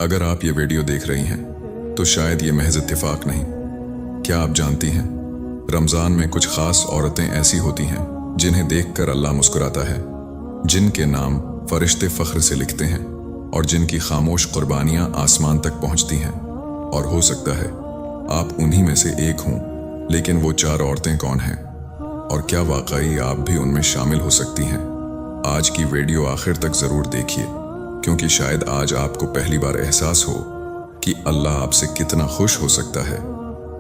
अगर आप ये वीडियो देख रही हैं तो शायद ये महज इत्तेफाक नहीं। क्या आप जानती हैं, रमज़ान में कुछ ख़ास औरतें ऐसी होती हैं जिन्हें देखकर अल्लाह मुस्कुराता है, जिनके नाम फरिश्ते फ़ख्र से लिखते हैं और जिनकी खामोश कुर्बानियाँ आसमान तक पहुँचती हैं। और हो सकता है आप उन्हीं में से एक हों, लेकिन वो 4 औरतें कौन हैं और क्या वाकई आप भी उनमें शामिल हो सकती हैं? आज की वीडियो आखिर तक ज़रूर देखिए, क्योंकि शायद आज आपको पहली बार एहसास हो कि अल्लाह आपसे कितना खुश हो सकता है।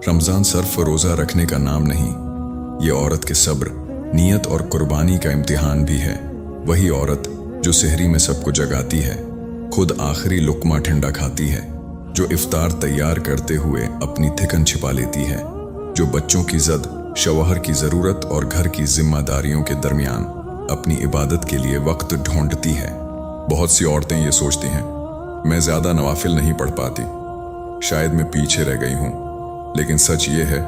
रमज़ान सिर्फ रोज़ा रखने का नाम नहीं, ये औरत के सब्र, नियत और कुर्बानी का इम्तिहान भी है। वही औरत जो सहरी में सबको जगाती है, खुद आखिरी लुक्मा ठंडा खाती है, जो इफ्तार तैयार करते हुए अपनी थिकन छिपा लेती है, जो बच्चों की ज़द, शौहर की ज़रूरत और घर की जिम्मेदारियों के दरमियान अपनी इबादत के लिए वक्त ढूंढती है। बहुत सी औरतें ये सोचती हैं, मैं ज़्यादा नवाफिल नहीं पढ़ पाती, शायद मैं पीछे रह गई हूँ। लेकिन सच ये है,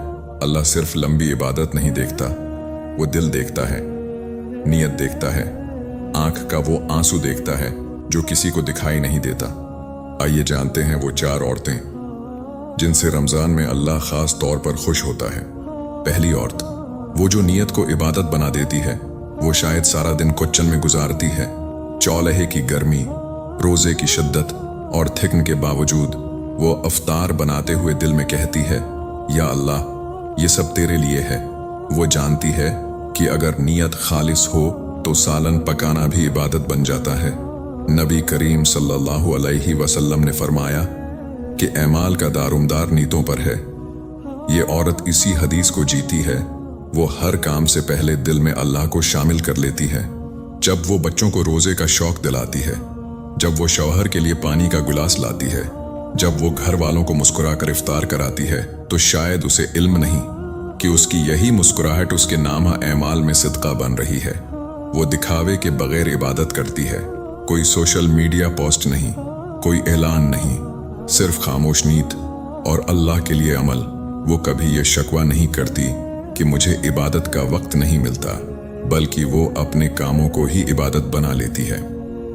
अल्लाह सिर्फ लंबी इबादत नहीं देखता, वो दिल देखता है, नियत देखता है, आंख का वो आंसू देखता है जो किसी को दिखाई नहीं देता। आइए जानते हैं वो 4 औरतें जिनसे रमज़ान में अल्लाह ख़ास तौर पर खुश होता है। पहली औरत, वो जो नियत को इबादत बना देती है। वो शायद सारा दिन किचन में गुजारती है, चौलहे की गर्मी, रोज़े की शिद्दत और थिकन के बावजूद वो अफ्तार बनाते हुए दिल में कहती है, या अल्लाह, ये सब तेरे लिए है। वो जानती है कि अगर नियत खालिस हो तो सालन पकाना भी इबादत बन जाता है। नबी करीम सल्लल्लाहु अलैहि वसल्लम ने फरमाया कि ऐमाल का दारुमदार नीयतों पर है। ये औरत इसी हदीस को जीती है। वो हर काम से पहले दिल में अल्लाह को शामिल कर लेती है। जब वो बच्चों को रोज़े का शौक दिलाती है, जब वो शौहर के लिए पानी का गिलास लाती है, जब वो घर वालों को मुस्कुरा कर इफ्तार कराती है, तो शायद उसे इल्म नहीं कि उसकी यही मुस्कुराहट उसके नामा ऐमाल में सिदका बन रही है। वो दिखावे के बगैर इबादत करती है, कोई सोशल मीडिया पोस्ट नहीं, कोई ऐलान नहीं, सिर्फ खामोश नीयत और अल्लाह के लिए अमल। वो कभी ये शकवा नहीं करती कि मुझे इबादत का वक्त नहीं मिलता, बल्कि वो अपने कामों को ही इबादत बना लेती है।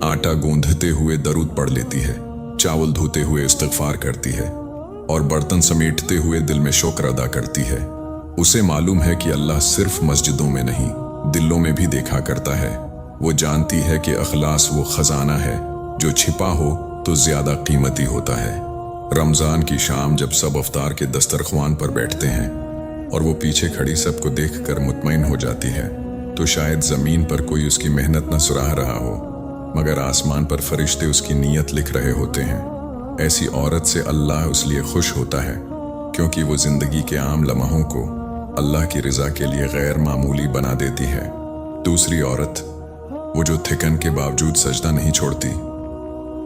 आटा गूंधते हुए दरूद पढ़ लेती है, चावल धोते हुए इस्तिग़फ़ार करती है और बर्तन समेटते हुए दिल में शुक्र अदा करती है। उसे मालूम है कि अल्लाह सिर्फ मस्जिदों में नहीं, दिलों में भी देखा करता है। वो जानती है कि अखलास वो खजाना है जो छिपा हो तो ज्यादा कीमती होता है। रमज़ान की शाम जब सब अफ्तार के दस्तरख्वान पर बैठते हैं और वो पीछे खड़ी सबको देखकर मुतमईन हो जाती है, तो शायद ज़मीन पर कोई उसकी मेहनत न सुराह रहा हो, मगर आसमान पर फरिश्ते उसकी नीयत लिख रहे होते हैं। ऐसी औरत से अल्लाह उसलिए खुश होता है क्योंकि वो ज़िंदगी के आम लम्हों को अल्लाह की रज़ा के लिए गैर मामूली बना देती है। दूसरी औरत, वो जो थिकन के बावजूद सजदा नहीं छोड़ती।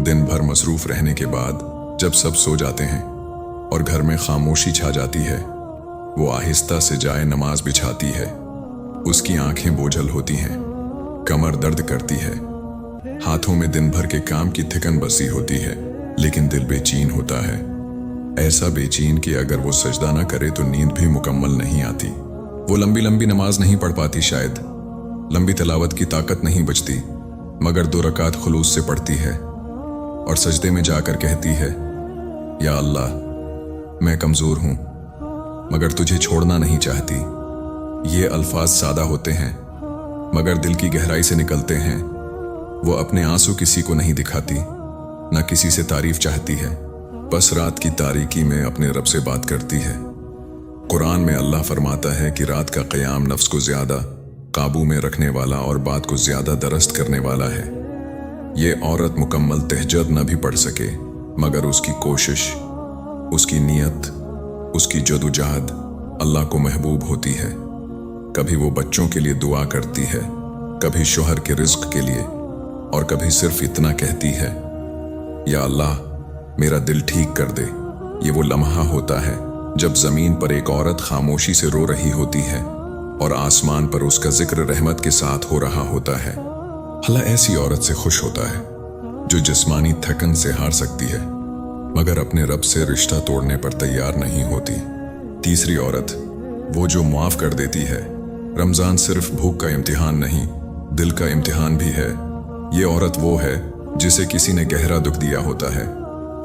दिन भर मसरूफ़ रहने के बाद जब सब सो जाते हैं और घर में खामोशी छा जाती है, वो आहिस्ता से जाए नमाज बिछाती है। उसकी आंखें बोझल होती हैं, कमर दर्द करती है, हाथों में दिन भर के काम की थिकन बसी होती है, लेकिन दिल बेचैन होता है। ऐसा बेचैन कि अगर वो सजदा न करे तो नींद भी मुकम्मल नहीं आती। वो लंबी लंबी नमाज नहीं पढ़ पाती, शायद लंबी तिलावत की ताकत नहीं बचती, मगर 2 रकात खुलूस से पढ़ती है और सजदे में जाकर कहती है, या अल्लाह, मैं कमज़ोर हूँ मगर तुझे छोड़ना नहीं चाहती। ये अल्फाज सादा होते हैं मगर दिल की गहराई से निकलते हैं। वो अपने आंसू किसी को नहीं दिखाती, न किसी से तारीफ चाहती है, बस रात की तारीकी में अपने रब से बात करती है। कुरान में अल्लाह फरमाता है कि रात का क़याम नफ्स को ज़्यादा काबू में रखने वाला और बात को ज़्यादा दरस्त करने वाला है। ये औरत मुकम्मल तहज्जुद न भी पढ़ सके, मगर उसकी कोशिश, उसकी नियत, उसकी जदोजहद अल्लाह को महबूब होती है। कभी वो बच्चों के लिए दुआ करती है, कभी शौहर के रिज़्क़ के लिए, और कभी सिर्फ इतना कहती है, या अल्लाह, मेरा दिल ठीक कर दे। ये वो लम्हा होता है जब ज़मीन पर एक औरत खामोशी से रो रही होती है और आसमान पर उसका जिक्र रहमत के साथ हो रहा होता है। अल्लाह ऐसी औरत से खुश होता है जो जिस्मानी थकन से हार सकती है, मगर अपने रब से रिश्ता तोड़ने पर तैयार नहीं होती। तीसरी औरत, वो जो माफ़ कर देती है। रमज़ान सिर्फ भूख का इम्तिहान नहीं, दिल का इम्तिहान भी है। ये औरत वो है जिसे किसी ने गहरा दुख दिया होता है,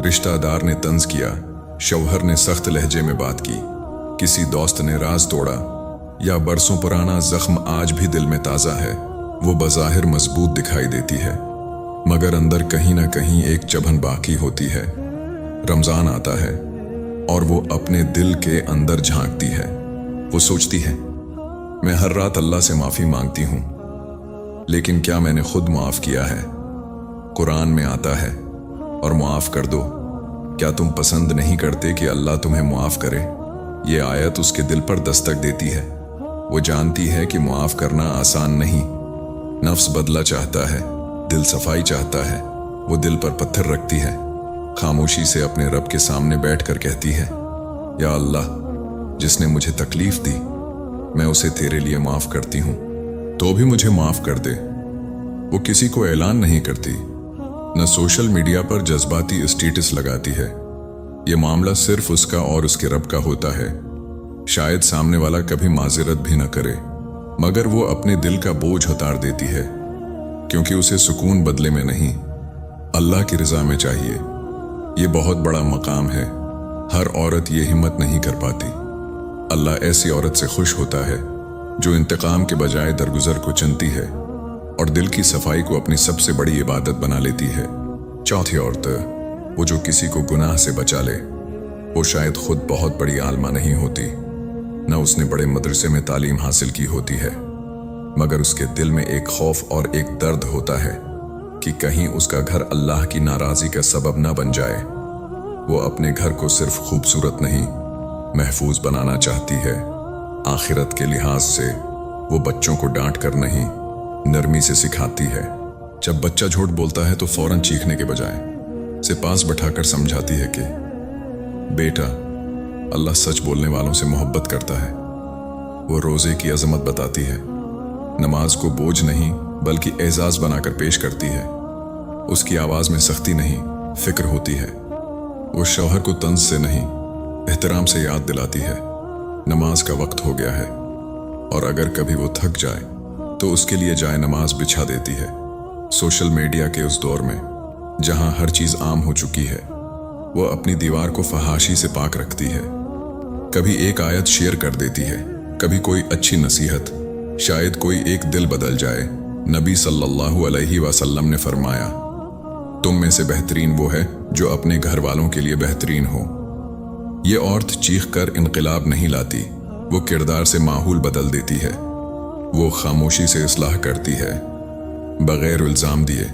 रिश्तेदार ने तंज किया, शौहर ने सख्त लहजे में बात की, किसी दोस्त ने राज तोड़ा, या बरसों पुराना जख्म आज भी दिल में ताज़ा है। वो बज़ाहिर मजबूत दिखाई देती है, मगर अंदर कहीं ना कहीं एक चुभन बाकी होती है। रमज़ान आता है और वो अपने दिल के अंदर झांकती है। वो सोचती है, मैं हर रात अल्लाह से माफ़ी मांगती हूँ, लेकिन क्या मैंने खुद माफ़ किया है? कुरान में आता है, और मुआफ़ कर दो, क्या तुम पसंद नहीं करते कि अल्लाह तुम्हें मुआफ़ करे? ये आयत उसके दिल पर दस्तक देती है। वो जानती है कि मुआफ़ करना आसान नहीं। नफ्स बदला चाहता है, दिल सफाई चाहता है। वो दिल पर पत्थर रखती है, खामोशी से अपने रब के सामने बैठकर कहती है, या अल्लाह, जिसने मुझे तकलीफ दी, मैं उसे तेरे लिए माफ़ करती हूँ, तो भी मुझे माफ़ कर दे। वो किसी को ऐलान नहीं करती, न सोशल मीडिया पर जज्बाती स्टेटस लगाती है। ये मामला सिर्फ उसका और उसके रब का होता है। शायद सामने वाला कभी माजरत भी न करे, मगर वो अपने दिल का बोझ उतार देती है, क्योंकि उसे सुकून बदले में नहीं, अल्लाह की रज़ा में चाहिए। ये बहुत बड़ा मकाम है, हर औरत ये हिम्मत नहीं कर पाती। अल्लाह ऐसी औरत से खुश होता है जो इंतकाम के बजाय दरगुजर को चुनती है और दिल की सफाई को अपनी सबसे बड़ी इबादत बना लेती है। चौथी औरत, वो जो किसी को गुनाह से बचा ले। वो शायद खुद बहुत बड़ी आलिमा नहीं होती, न उसने बड़े मदरसे में तालीम हासिल की होती है, मगर उसके दिल में एक खौफ और एक दर्द होता है कि कहीं उसका घर अल्लाह की नाराज़गी का सबब न बन जाए। वो अपने घर को सिर्फ खूबसूरत नहीं, महफूज बनाना चाहती है। आखिरत के लिहाज से वो बच्चों को डांट कर नहीं, नरमी से सिखाती है। जब बच्चा झूठ बोलता है तो फौरन चीखने के बजाय से पास बैठाकर समझाती है कि बेटा, अल्लाह सच बोलने वालों से मोहब्बत करता है। वो रोज़े की अजमत बताती है, नमाज को बोझ नहीं बल्कि एजाज बनाकर पेश करती है। उसकी आवाज़ में सख्ती नहीं, फिक्र होती है। वो शौहर को तंज से नहीं, एहतराम से याद दिलाती है, नमाज का वक्त हो गया है, और अगर कभी वो थक जाए तो उसके लिए जाए नमाज बिछा देती है। सोशल मीडिया के उस दौर में जहां हर चीज़ आम हो चुकी है, वो अपनी दीवार को फहाशी से पाक रखती है। कभी एक आयत शेयर कर देती है, कभी कोई अच्छी नसीहत, शायद कोई एक दिल बदल जाए। नबी सल्लल्लाहु अलैहि वसल्लम ने फरमाया, तुम में से बेहतरीन वो है जो अपने घर वालों के लिए बेहतरीन हो। ये औरत चीख कर इनकलाब नहीं लाती, वो किरदार से माहौल बदल देती है। वो खामोशी से इस्लाह करती है, बगैर इल्ज़ाम दिए,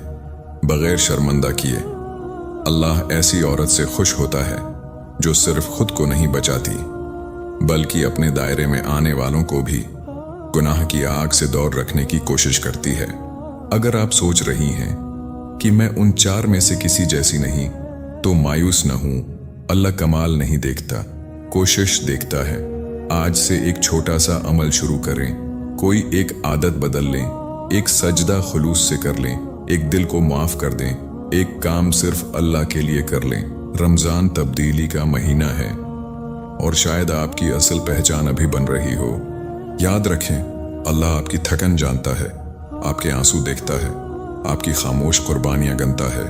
बगैर शर्मिंदा किए। अल्लाह ऐसी औरत से खुश होता है जो सिर्फ खुद को नहीं बचाती, बल्कि अपने दायरे में आने वालों को भी गुनाह की आग से दूर रखने की कोशिश करती है। अगर आप सोच रही हैं कि मैं उन 4 में से किसी जैसी नहीं, तो मायूस न हूं। अल्लाह कमाल नहीं देखता, कोशिश देखता है। आज से एक छोटा सा अमल शुरू करें, कोई एक आदत बदल लें, एक सजदा खुलूस से कर लें, एक दिल को माफ कर दें, एक काम सिर्फ अल्लाह के लिए कर लें। रमज़ान तब्दीली का महीना है, और शायद आपकी असल पहचान अभी बन रही हो। याद रखें, अल्लाह आपकी थकन जानता है, आपके आंसू देखता है, आपकी खामोश कुर्बानियां गनता है।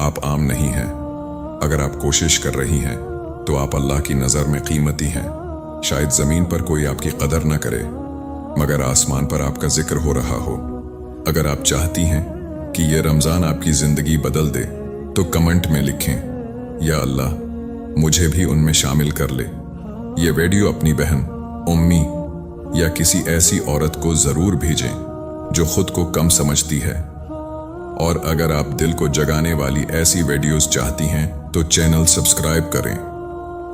आप आम नहीं हैं। अगर आप कोशिश कर रही हैं तो आप अल्लाह की नज़र में कीमती हैं। शायद ज़मीन पर कोई आपकी कदर न करे, मगर आसमान पर आपका जिक्र हो रहा हो। अगर आप चाहती हैं कि ये रमज़ान आपकी ज़िंदगी बदल दे, तो कमेंट में लिखें, या अल्लाह, मुझे भी उनमें शामिल कर ले। ये वीडियो अपनी बहन, उम्मी या किसी ऐसी औरत को ज़रूर भेजें जो खुद को कम समझती है। और अगर आप दिल को जगाने वाली ऐसी वीडियोस चाहती हैं तो चैनल सब्सक्राइब करें।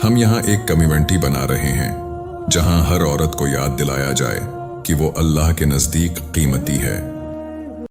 हम यहाँ एक कम्युनिटी बना रहे हैं जहाँ हर औरत को याद दिलाया जाए कि वो अल्लाह के नज़दीक कीमती है।